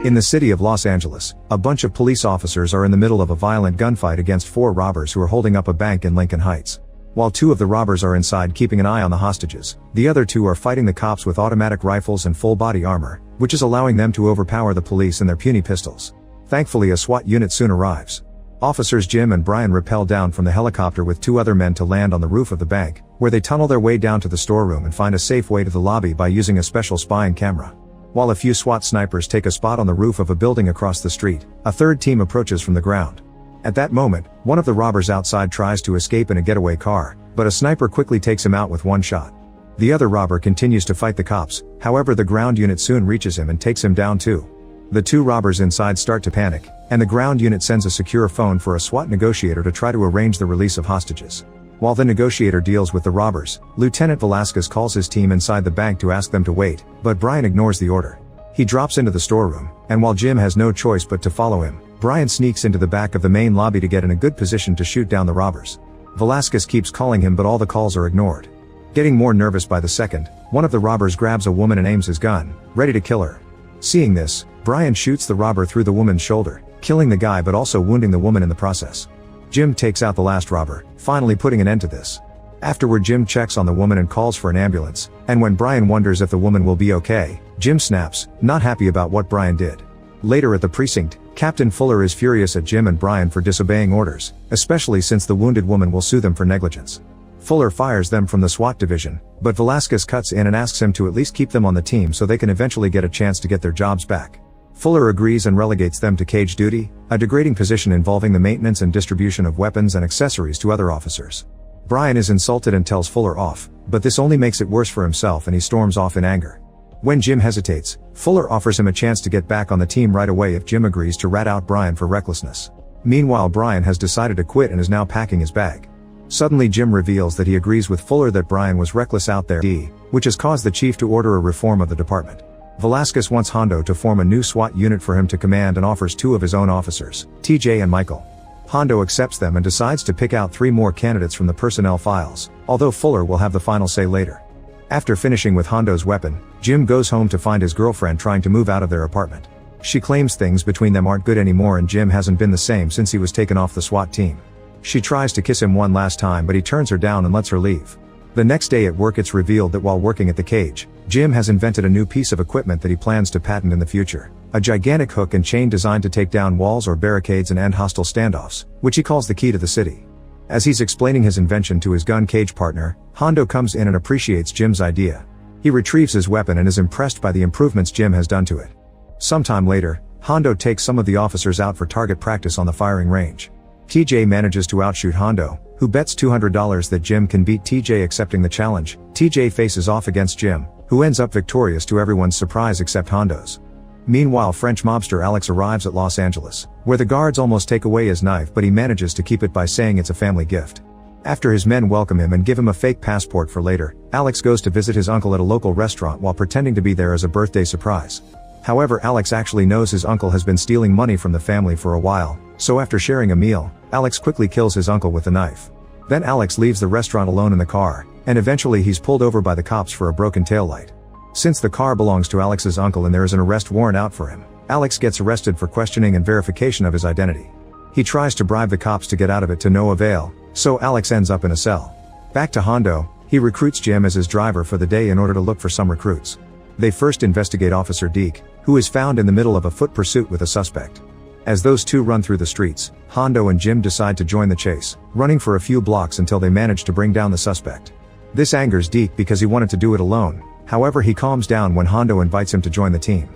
In the city of Los Angeles, a bunch of police officers are in the middle of a violent gunfight against 4 robbers who are holding up a bank in Lincoln Heights. While 2 of the robbers are inside keeping an eye on the hostages, the other 2 are fighting the cops with automatic rifles and full-body armor, which is allowing them to overpower the police and their puny pistols. Thankfully, a SWAT unit soon arrives. Officers Jim and Brian rappel down from the helicopter with 2 other men to land on the roof of the bank, where they tunnel their way down to the storeroom and find a safe way to the lobby by using a special spying camera. While a few SWAT snipers take a spot on the roof of a building across the street, a third team approaches from the ground. At that moment, one of the robbers outside tries to escape in a getaway car, but a sniper quickly takes him out with 1 shot. The other robber continues to fight the cops, however the ground unit soon reaches him and takes him down too. The 2 robbers inside start to panic, and the ground unit sends a secure phone for a SWAT negotiator to try to arrange the release of hostages. While the negotiator deals with the robbers, Lieutenant Velasquez calls his team inside the bank to ask them to wait, but Brian ignores the order. He drops into the storeroom, and while Jim has no choice but to follow him, Brian sneaks into the back of the main lobby to get in a good position to shoot down the robbers. Velasquez keeps calling him but all the calls are ignored. Getting more nervous by the second, one of the robbers grabs a woman and aims his gun, ready to kill her. Seeing this, Brian shoots the robber through the woman's shoulder, killing the guy but also wounding the woman in the process. Jim takes out the last robber, finally putting an end to this. Afterward, Jim checks on the woman and calls for an ambulance, and when Brian wonders if the woman will be okay, Jim snaps, not happy about what Brian did. Later at the precinct, Captain Fuller is furious at Jim and Brian for disobeying orders, especially since the wounded woman will sue them for negligence. Fuller fires them from the SWAT division, but Velasquez cuts in and asks him to at least keep them on the team so they can eventually get a chance to get their jobs back. Fuller agrees and relegates them to cage duty, a degrading position involving the maintenance and distribution of weapons and accessories to other officers. Brian is insulted and tells Fuller off, but this only makes it worse for himself and he storms off in anger. When Jim hesitates, Fuller offers him a chance to get back on the team right away if Jim agrees to rat out Brian for recklessness. Meanwhile, Brian has decided to quit and is now packing his bag. Suddenly Jim reveals that he agrees with Fuller that Brian was reckless out there, which has caused the chief to order a reform of the department. Velasquez wants Hondo to form a new SWAT unit for him to command and offers 2 of his own officers, TJ and Michael. Hondo accepts them and decides to pick out 3 more candidates from the personnel files, although Fuller will have the final say later. After finishing with Hondo's weapon, Jim goes home to find his girlfriend trying to move out of their apartment. She claims things between them aren't good anymore and Jim hasn't been the same since he was taken off the SWAT team. She tries to kiss him one last time but he turns her down and lets her leave. The next day at work it's revealed that while working at the cage, Jim has invented a new piece of equipment that he plans to patent in the future. A gigantic hook and chain designed to take down walls or barricades and end hostile standoffs, which he calls the key to the city. As he's explaining his invention to his gun cage partner, Hondo comes in and appreciates Jim's idea. He retrieves his weapon and is impressed by the improvements Jim has done to it. Sometime later, Hondo takes some of the officers out for target practice on the firing range. TJ manages to outshoot Hondo, who bets $200 that Jim can beat TJ. Accepting the challenge, TJ faces off against Jim, who ends up victorious to everyone's surprise except Hondo's. Meanwhile, French mobster Alex arrives at Los Angeles, where the guards almost take away his knife but he manages to keep it by saying it's a family gift. After his men welcome him and give him a fake passport for later, Alex goes to visit his uncle at a local restaurant while pretending to be there as a birthday surprise. However, Alex actually knows his uncle has been stealing money from the family for a while, so after sharing a meal, Alex quickly kills his uncle with a knife. Then Alex leaves the restaurant alone in the car, and eventually he's pulled over by the cops for a broken taillight. Since the car belongs to Alex's uncle and there is an arrest warrant out for him, Alex gets arrested for questioning and verification of his identity. He tries to bribe the cops to get out of it to no avail, so Alex ends up in a cell. Back to Hondo, he recruits Jim as his driver for the day in order to look for some recruits. They first investigate Officer Deke, who is found in the middle of a foot pursuit with a suspect. As those 2 run through the streets, Hondo and Jim decide to join the chase, running for a few blocks until they manage to bring down the suspect. This angers Deke because he wanted to do it alone, however he calms down when Hondo invites him to join the team.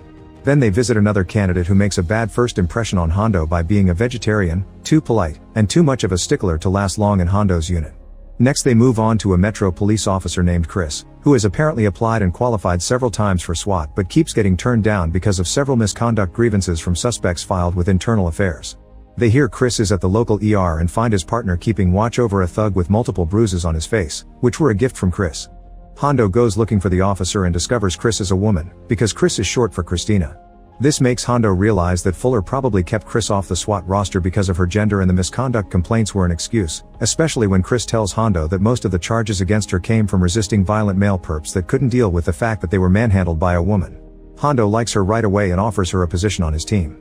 Then they visit another candidate who makes a bad first impression on Hondo by being a vegetarian, too polite, and too much of a stickler to last long in Hondo's unit. Next they move on to a Metro police officer named Chris, who has apparently applied and qualified several times for SWAT but keeps getting turned down because of several misconduct grievances from suspects filed with Internal Affairs. They hear Chris is at the local ER and find his partner keeping watch over a thug with multiple bruises on his face, which were a gift from Chris. Hondo goes looking for the officer and discovers Chris is a woman, because Chris is short for Christina. This makes Hondo realize that Fuller probably kept Chris off the SWAT roster because of her gender and the misconduct complaints were an excuse, especially when Chris tells Hondo that most of the charges against her came from resisting violent male perps that couldn't deal with the fact that they were manhandled by a woman. Hondo likes her right away and offers her a position on his team.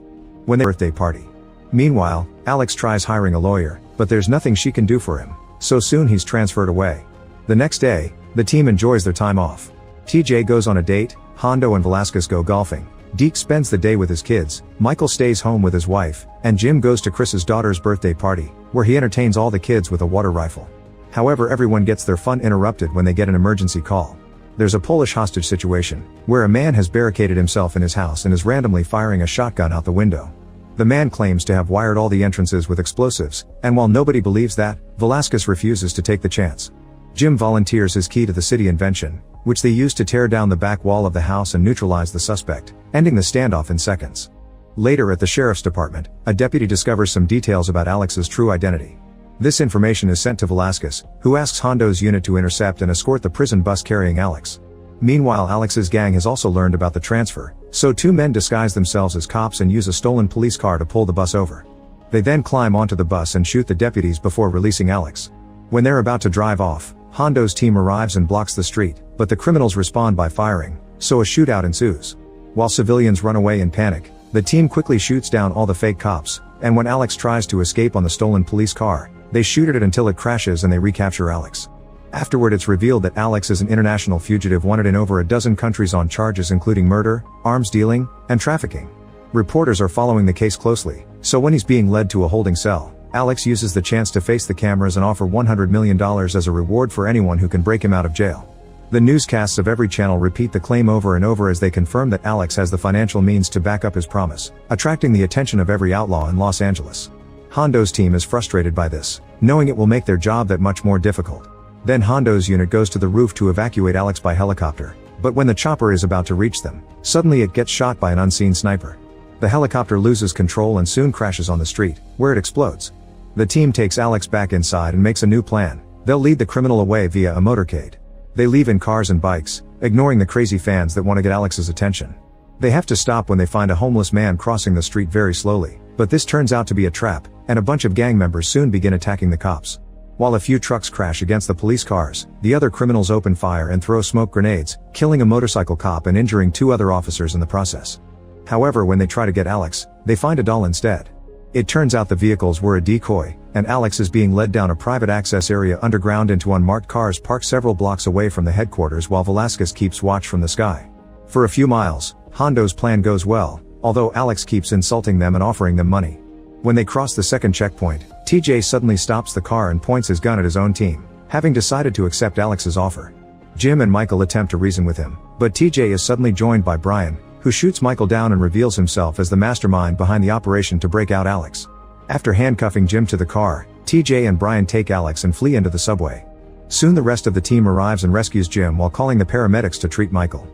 When their birthday party. Meanwhile, Alex tries hiring a lawyer, but there's nothing she can do for him, so soon he's transferred away. The next day, the team enjoys their time off. TJ goes on a date, Hondo and Velasquez go golfing, Deke spends the day with his kids, Michael stays home with his wife, and Jim goes to Chris's daughter's birthday party, where he entertains all the kids with a water rifle. However, everyone gets their fun interrupted when they get an emergency call. There's a Polish hostage situation, where a man has barricaded himself in his house and is randomly firing a shotgun out the window. The man claims to have wired all the entrances with explosives, and while nobody believes that, Velasquez refuses to take the chance. Jim volunteers his key to the city invention, which they use to tear down the back wall of the house and neutralize the suspect, ending the standoff in seconds. Later at the sheriff's department, a deputy discovers some details about Alex's true identity. This information is sent to Velasquez, who asks Hondo's unit to intercept and escort the prison bus carrying Alex. Meanwhile, Alex's gang has also learned about the transfer, so two men disguise themselves as cops and use a stolen police car to pull the bus over. They then climb onto the bus and shoot the deputies before releasing Alex. When they're about to drive off, Hondo's team arrives and blocks the street, but the criminals respond by firing, so a shootout ensues. While civilians run away in panic, the team quickly shoots down all the fake cops, and when Alex tries to escape on the stolen police car, they shoot at it until it crashes and they recapture Alex. Afterward, it's revealed that Alex is an international fugitive wanted in over a dozen countries on charges including murder, arms dealing, and trafficking. Reporters are following the case closely, so when he's being led to a holding cell, Alex uses the chance to face the cameras and offer $100 million as a reward for anyone who can break him out of jail. The newscasts of every channel repeat the claim over and over as they confirm that Alex has the financial means to back up his promise, attracting the attention of every outlaw in Los Angeles. Hondo's team is frustrated by this, knowing it will make their job that much more difficult. Then Hondo's unit goes to the roof to evacuate Alex by helicopter, but when the chopper is about to reach them, suddenly it gets shot by an unseen sniper. The helicopter loses control and soon crashes on the street, where it explodes. The team takes Alex back inside and makes a new plan. They'll lead the criminal away via a motorcade. They leave in cars and bikes, ignoring the crazy fans that want to get Alex's attention. They have to stop when they find a homeless man crossing the street very slowly, but this turns out to be a trap, and a bunch of gang members soon begin attacking the cops. While a few trucks crash against the police cars, the other criminals open fire and throw smoke grenades, killing a motorcycle cop and injuring two other officers in the process. However, when they try to get Alex, they find a doll instead. It turns out the vehicles were a decoy, and Alex is being led down a private access area underground into unmarked cars parked several blocks away from the headquarters while Velasquez keeps watch from the sky. For a few miles, Hondo's plan goes well, although Alex keeps insulting them and offering them money. When they cross the second checkpoint, TJ suddenly stops the car and points his gun at his own team, having decided to accept Alex's offer. Jim and Michael attempt to reason with him, but TJ is suddenly joined by Brian, who shoots Michael down and reveals himself as the mastermind behind the operation to break out Alex. After handcuffing Jim to the car, TJ and Brian take Alex and flee into the subway. Soon the rest of the team arrives and rescues Jim while calling the paramedics to treat Michael.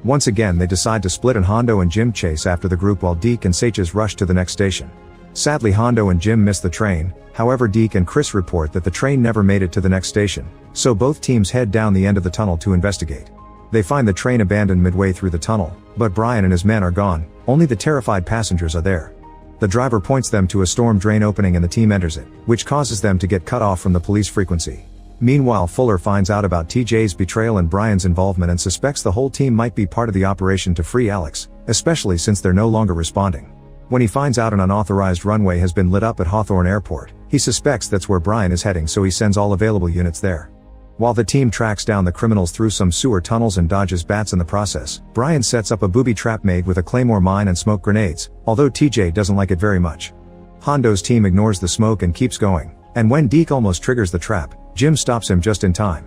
Once again they decide to split and Hondo and Jim chase after the group while Deke and Saches rush to the next station. Sadly, Hondo and Jim miss the train, however Deke and Chris report that the train never made it to the next station, so both teams head down the end of the tunnel to investigate. They find the train abandoned midway through the tunnel, but Brian and his men are gone, only the terrified passengers are there. The driver points them to a storm drain opening and the team enters it, which causes them to get cut off from the police frequency. Meanwhile, Fuller finds out about TJ's betrayal and Brian's involvement and suspects the whole team might be part of the operation to free Alex, especially since they're no longer responding. When he finds out an unauthorized runway has been lit up at Hawthorne Airport, he suspects that's where Brian is heading, so he sends all available units there. While the team tracks down the criminals through some sewer tunnels and dodges bats in the process, Brian sets up a booby trap made with a claymore mine and smoke grenades, although TJ doesn't like it very much. Hondo's team ignores the smoke and keeps going, and when Deke almost triggers the trap, Jim stops him just in time.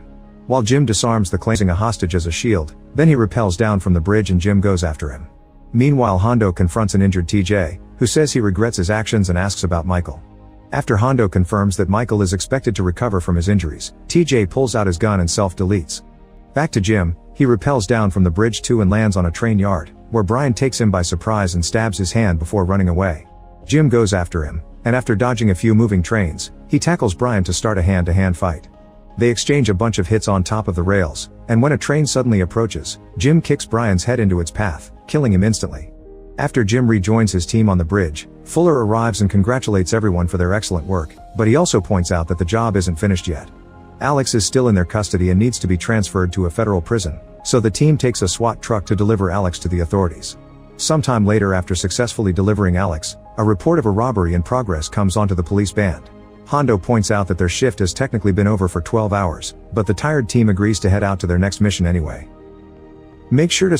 While Jim disarms the claiming a hostage as a shield, then he rappels down from the bridge and Jim goes after him. Meanwhile, Hondo confronts an injured TJ, who says he regrets his actions and asks about Michael. After Hondo confirms that Michael is expected to recover from his injuries, TJ pulls out his gun and self-deletes. Back to Jim, he rappels down from the bridge too and lands on a train yard, where Brian takes him by surprise and stabs his hand before running away. Jim goes after him, and after dodging a few moving trains, he tackles Brian to start a hand-to-hand fight. They exchange a bunch of hits on top of the rails, and when a train suddenly approaches, Jim kicks Brian's head into its path, killing him instantly. After Jim rejoins his team on the bridge, Fuller arrives and congratulates everyone for their excellent work, but he also points out that the job isn't finished yet. Alex is still in their custody and needs to be transferred to a federal prison, So the team takes a SWAT truck to deliver Alex to the authorities. Sometime later, after successfully delivering Alex, a report of a robbery in progress comes onto the police band. Hondo points out that their shift has technically been over for 12 hours, but the tired team agrees to head out to their next mission anyway. Make sure to